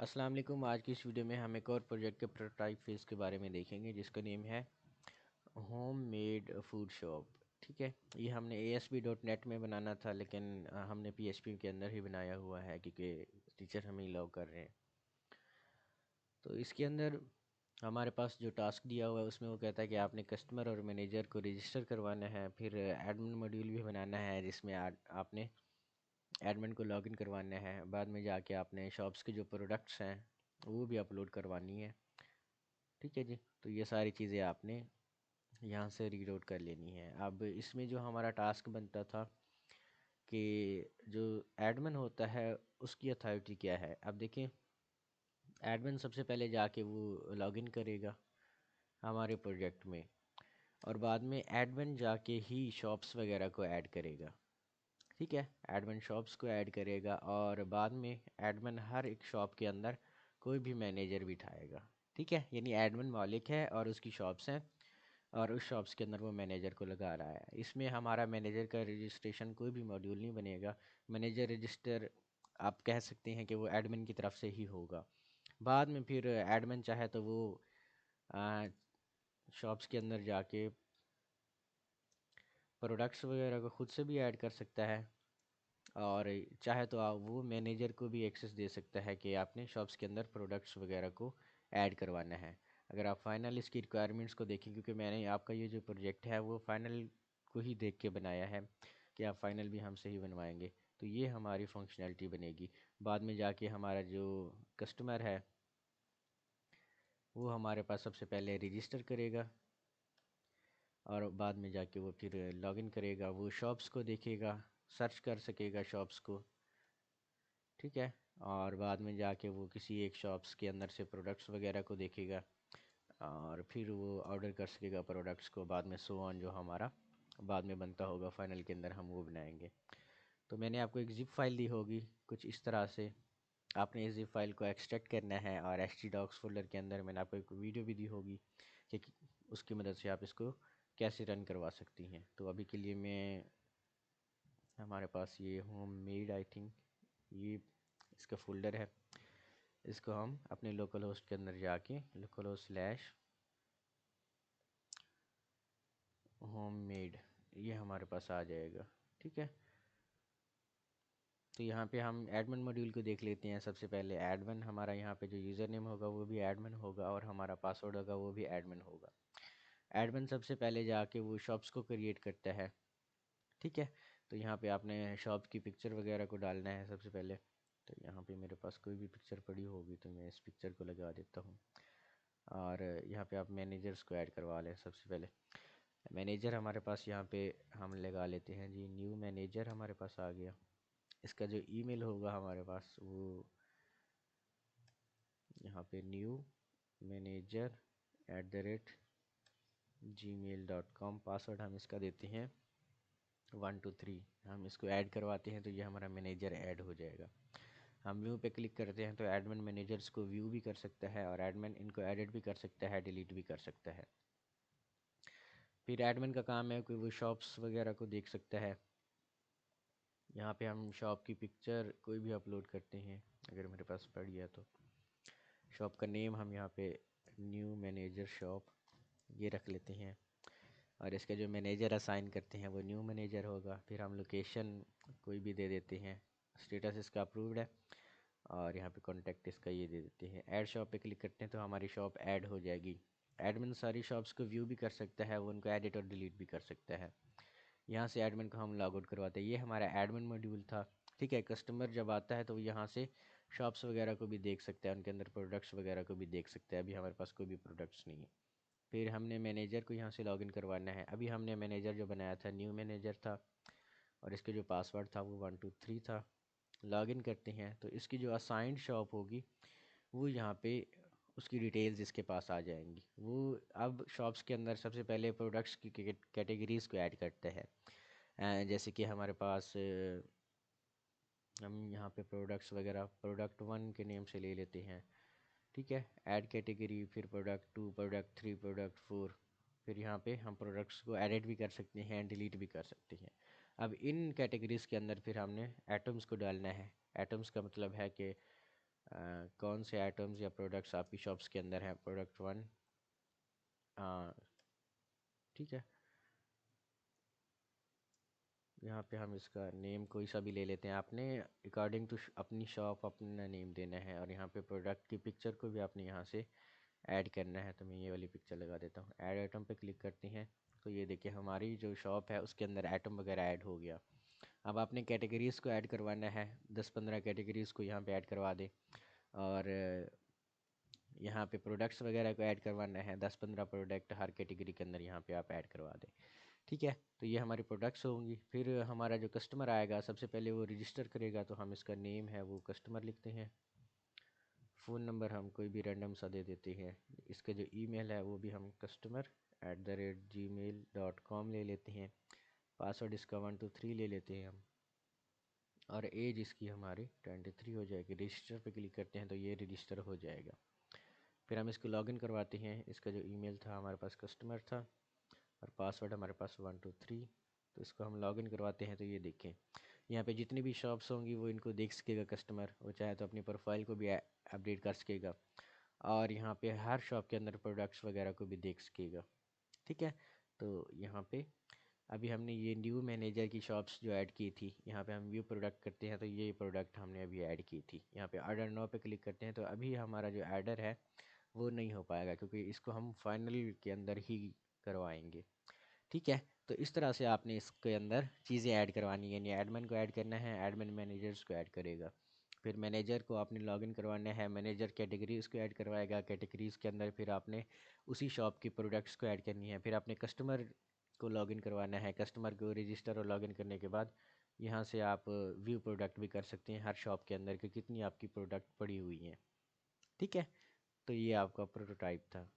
अस्सलाम वालेकुम। आज की इस वीडियो में हम एक और प्रोजेक्ट के प्रोटोटाइप फेज़ के बारे में देखेंगे जिसका नेम है होम मेड फूड शॉप। ठीक है, ये हमने ASP.NET में बनाना था, लेकिन हमने PHP के अंदर ही बनाया हुआ है क्योंकि टीचर हमें अलाउ कर रहे हैं। तो इसके अंदर हमारे पास जो टास्क दिया हुआ है उसमें वो कहता है कि आपने कस्टमर और मैनेजर को रजिस्टर करवाना है, फिर एडमिन मॉड्यूल भी बनाना है जिसमें आपने एडमिन को लॉगिन करवाना है। बाद में जाके आपने शॉप्स के जो प्रोडक्ट्स हैं वो भी अपलोड करवानी है। ठीक है जी, तो ये सारी चीज़ें आपने यहाँ से रीड आउट कर लेनी है। अब इसमें जो हमारा टास्क बनता था कि जो एडमिन होता है उसकी अथॉरिटी क्या है। अब देखें, एडमिन सबसे पहले जाके वो लॉगिन करेगा हमारे प्रोजेक्ट में, और बाद में एडमिन जाके ही शॉप्स वगैरह को ऐड करेगा। ठीक है, एडमिन शॉप्स को ऐड करेगा और बाद में एडमिन हर एक शॉप के अंदर कोई भी मैनेजर बिठाएगा। ठीक है, यानी एडमिन मालिक है और उसकी शॉप्स हैं और उस शॉप्स के अंदर वो मैनेजर को लगा रहा है। इसमें हमारा मैनेजर का रजिस्ट्रेशन कोई भी मॉड्यूल नहीं बनेगा। मैनेजर रजिस्टर आप कह सकते हैं कि वो एडमिन की तरफ से ही होगा। बाद में फिर एडमिन चाहे तो वो शॉप्स के अंदर जाके प्रोडक्ट्स वगैरह को खुद से भी ऐड कर सकता है, और चाहे तो आप वो मैनेजर को भी एक्सेस दे सकता है कि आपने शॉप्स के अंदर प्रोडक्ट्स वगैरह को ऐड करवाना है। अगर आप फाइनल इसकी रिक्वायरमेंट्स को देखें, क्योंकि मैंने आपका ये जो प्रोजेक्ट है वो फाइनल को ही देख के बनाया है कि आप फाइनल भी हमसे ही बनवाएंगे, तो ये हमारी फंक्शनैलिटी बनेगी। बाद में जाके हमारा जो कस्टमर है वो हमारे पास सबसे पहले रजिस्टर करेगा और बाद में जाके वो फिर लॉगिन करेगा, वो शॉप्स को देखेगा, सर्च कर सकेगा शॉप्स को। ठीक है, और बाद में जाके वो किसी एक शॉप्स के अंदर से प्रोडक्ट्स वगैरह को देखेगा और फिर वो ऑर्डर कर सकेगा प्रोडक्ट्स को। बाद में सो ऑन जो हमारा बाद में बनता होगा फाइनल के अंदर हम वो बनाएंगे। तो मैंने आपको एक जिप फाइल दी होगी कुछ इस तरह से, आपने इस जिप फाइल को एक्सट्रैक्ट करना है और htdocs फोल्डर के अंदर मैंने आपको एक वीडियो भी दी होगी कि उसकी मदद से आप इसको कैसे रन करवा सकती हैं। तो अभी के लिए मैं हमारे पास ये होम मेड आई थिंक ये इसका फोल्डर है, इसको हम अपने लोकल होस्ट के अंदर जाके local host slash home made ये हमारे पास आ जाएगा। ठीक है, तो यहाँ पे हम एडमिन मॉड्यूल को देख लेते हैं। सबसे पहले एडमिन हमारा यहाँ पे जो यूज़र नेम होगा वो भी एडमिन होगा और हमारा पासवर्ड होगा वो भी एडमिन होगा। एडमिन सबसे पहले जाके वो शॉप्स को क्रिएट करता है। ठीक है, तो यहाँ पे आपने शॉप की पिक्चर वगैरह को डालना है सबसे पहले। तो यहाँ पे मेरे पास कोई भी पिक्चर पड़ी होगी तो मैं इस पिक्चर को लगा देता हूँ, और यहाँ पे आप मैनेजर्स को ऐड करवा लें। सबसे पहले मैनेजर हमारे पास यहाँ पे हम लगा लेते हैं जी, न्यू मैनेजर हमारे पास आ गया। इसका जो ईमेल होगा हमारे पास वो यहाँ पे न्यू मैनेजर @gmail.com। पासवर्ड हम इसका देते हैं 123। हम इसको ऐड करवाते हैं तो ये हमारा मैनेजर ऐड हो जाएगा। हम व्यू पे क्लिक करते हैं तो एडमिन मैनेजर्स को व्यू भी कर सकता है और एडमिन इनको एडिट भी कर सकता है, डिलीट भी कर सकता है। फिर एडमिन का काम है कि वो शॉप्स वगैरह को देख सकता है। यहाँ पे हम शॉप की पिक्चर कोई भी अपलोड करते हैं, अगर मेरे पास पड़ी है तो। शॉप का नेम हम यहाँ पे न्यू मैनेजर शॉप ये रख लेते हैं, और इसका जो मैनेजर असाइन करते हैं वो न्यू मैनेजर होगा। फिर हम लोकेशन कोई भी दे देते हैं, स्टेटस इसका अप्रूव्ड है, और यहाँ पे कॉन्टैक्ट इसका ये दे देते हैं। ऐड शॉप पे क्लिक करते हैं तो हमारी शॉप ऐड हो जाएगी। एडमिन सारी शॉप्स को व्यू भी कर सकता है, वो उनको एडिट और डिलीट भी कर सकता है। यहाँ से एडमिन को हम लॉग आउट करवाते हैं। ये हमारा एडमिन मॉड्यूल था। ठीक है, कस्टमर जब आता है तो वो यहाँ से शॉप्स वगैरह को भी देख सकता है, उनके अंदर प्रोडक्ट्स वगैरह को भी देख सकता है। अभी हमारे पास कोई भी प्रोडक्ट्स नहीं है। फिर हमने मैनेजर को यहाँ से लॉगिन करवाना है। अभी हमने मैनेजर जो बनाया था न्यू मैनेजर था, और इसके जो पासवर्ड था वो 123 था। लॉगिन करते हैं तो इसकी जो असाइंड शॉप होगी वो यहाँ पे उसकी डिटेल्स इसके पास आ जाएंगी। वो अब शॉप्स के अंदर सबसे पहले प्रोडक्ट्स की कैटेगरीज़ को ऐड करते हैं। जैसे कि हमारे पास हम यहाँ पे प्रोडक्ट्स वगैरह प्रोडक्ट 1 के नेम से ले लेते हैं। ठीक है, ऐड कैटेगरी, फिर प्रोडक्ट 2, प्रोडक्ट 3, प्रोडक्ट 4। फिर यहाँ पे हम प्रोडक्ट्स को एडिट भी कर सकते हैं, डिलीट भी कर सकते हैं। अब इन कैटेगरीज़ के अंदर फिर हमने एटम्स को डालना है। एटम्स का मतलब है कि कौन से आइटम्स या प्रोडक्ट्स आपकी शॉप्स के अंदर हैं। प्रोडक्ट 1, ठीक है। यहाँ पे हम इसका नेम कोई सा भी ले लेते हैं। आपने अकॉर्डिंग टू अपनी शॉप अपना नेम देना है, और यहाँ पे प्रोडक्ट की पिक्चर को भी आपने यहाँ से ऐड करना है। तो मैं ये वाली पिक्चर लगा देता हूँ। ऐड आइटम पे क्लिक करते हैं तो ये देखिए हमारी जो शॉप है उसके अंदर आइटम वगैरह ऐड हो गया। अब आपने कैटेगरीज़ को ऐड करवाना है, 10-15 कैटेगरीज़ को यहाँ पे ऐड करवा दें। और यहाँ पे प्रोडक्ट्स वगैरह को ऐड करवाना है, 10-15 प्रोडक्ट हर कैटेगरी के अंदर यहाँ पे आप ऐड करवा दें। ठीक है, तो ये हमारी प्रोडक्ट्स होंगी। फिर हमारा जो कस्टमर आएगा सबसे पहले वो रजिस्टर करेगा, तो हम इसका नेम है वो कस्टमर लिखते हैं। फ़ोन नंबर हम कोई भी रैंडम सा दे देते हैं। इसका जो ईमेल है वो भी हम customer@gmail.com ले लेते हैं। पासवर्ड इसका 123 ले लेते हैं हम। और एज इसकी हमारी 23 हो जाएगी। रजिस्टर पे क्लिक करते हैं तो ये रजिस्टर हो जाएगा। फिर हम इसको लॉगिन करवाते हैं। इसका जो ईमेल था हमारे पास कस्टमर था, और पासवर्ड हमारे पास 123। तो इसको हम लॉगिन करवाते हैं तो ये देखें यहाँ पे जितनी भी शॉप्स होंगी वो इनको देख सकेगा कस्टमर। वो चाहे तो अपनी प्रोफाइल को भी अपडेट कर सकेगा, और यहाँ पे हर शॉप के अंदर प्रोडक्ट्स वगैरह को भी देख सकेगा। ठीक है, तो यहाँ पे अभी हमने ये न्यू मैनेजर की शॉप्स जो ऐड की थी, यहाँ पे हम व्यू प्रोडक्ट करते हैं तो ये प्रोडक्ट हमने अभी ऐड की थी। यहाँ पे ऑर्डर नाउ पे क्लिक करते हैं तो अभी हमारा जो ऑर्डर है वो नहीं हो पाएगा, क्योंकि इसको हम फाइनल के अंदर ही करवाएंगे। ठीक है, तो इस तरह से आपने इसके अंदर चीज़ें ऐड करवानी है। यानी एडमिन को ऐड करना है, एडमिन मैनेजर्स को ऐड करेगा। फिर मैनेजर को आपने लॉगिन करवाना है, मैनेजर कैटेगरीज को ऐड करवाएगा। कैटेगरीज के अंदर फिर आपने उसी शॉप की प्रोडक्ट्स को ऐड करनी है। फिर आपने कस्टमर को लॉगिन करवाना है। कस्टमर को रजिस्टर और लॉगिन करने के बाद यहाँ से आप व्यू प्रोडक्ट भी कर सकते हैं हर शॉप के अंदर कि कितनी आपकी प्रोडक्ट पड़ी हुई हैं। ठीक है, तो ये आपका प्रोटोटाइप था।